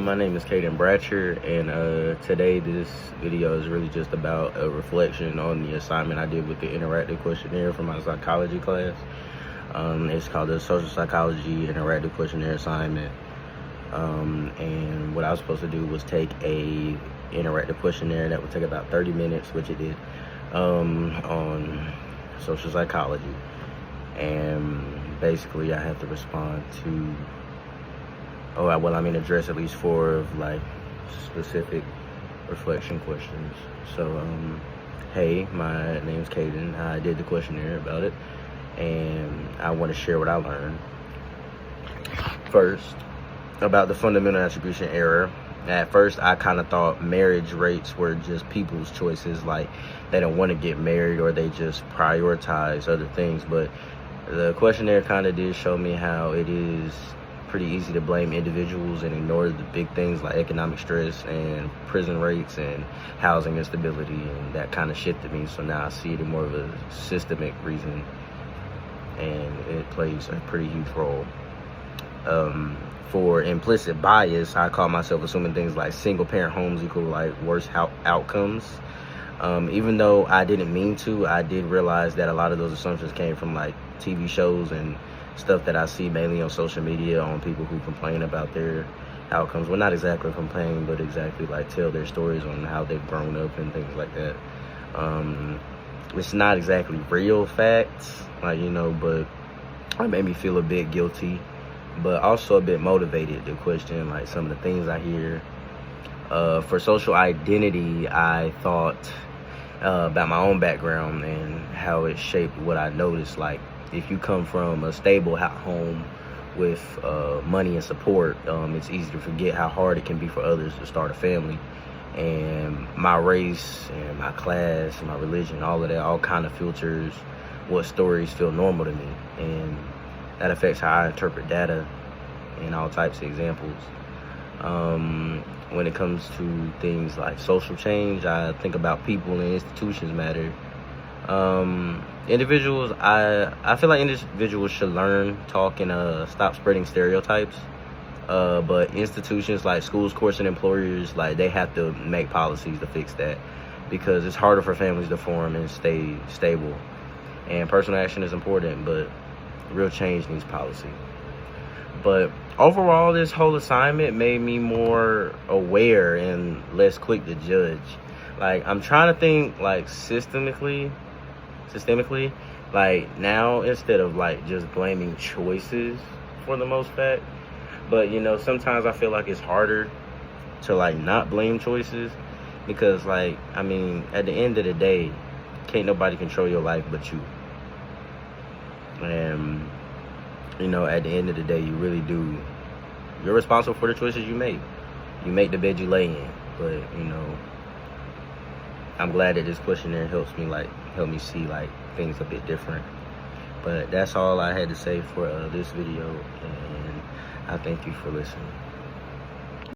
My name is Caden Bratcher, and today this video is really just about a reflection on the assignment I did with the interactive questionnaire for my psychology class. It's called the Social Psychology Interactive Questionnaire Assignment. And what I was supposed to do was take a interactive questionnaire that would take about 30 minutes, which it did, on social psychology. And basically I have to respond to address at least 4 of like specific reflection questions. So, hey, my name's Caden. I did the questionnaire about it, and I want to share what I learned. First, about the fundamental attribution error. At first, I kind of thought marriage rates were just people's choices, like they don't want to get married or they just prioritize other things. But the questionnaire kind of did show me how it is pretty easy to blame individuals and ignore the big things like economic stress and prison rates and housing instability, and that kind of shifted me. So now I see it in more of a systemic reason, and it plays a pretty huge role. For implicit bias, I call myself assuming things like single parent homes equal like worse outcomes. Even though I didn't mean to, I did realize that a lot of those assumptions came from like TV shows and stuff that I see mainly on social media on people who complain about their outcomes. Well, not exactly complain, but exactly like tell their stories on how they've grown up and things like that. It's not exactly real facts, but it made me feel a bit guilty, but also a bit motivated to question like some of the things I hear. For social identity, I thought about my own background and how it shaped what I noticed. Like, if you come from a stable home with money and support, it's easy to forget how hard it can be for others to start a family. And my race and my class and my religion, all of that, all kind of filters what stories feel normal to me. And that affects how I interpret data and all types of examples. When it comes to things like social change, I think about people and institutions matter. Individuals, I feel like individuals should learn, talk, and stop spreading stereotypes. But institutions like schools, courts, and employers, like they have to make policies to fix that, because it's harder for families to form and stay stable. And personal action is important, but real change needs policy. But overall, this whole assignment made me more aware and less quick to judge. Like, I'm trying to think like systemically, like now, instead of like just blaming choices for the most fact. But sometimes I feel like it's harder to like not blame choices, because like, at the end of the day, can't nobody control your life but you. And at the end of the day, you really do. You're responsible for the choices you make. You make the bed you lay in. But I'm glad that this questionnaire helps me see like things a bit different. But that's all I had to say for this video, and I thank you for listening.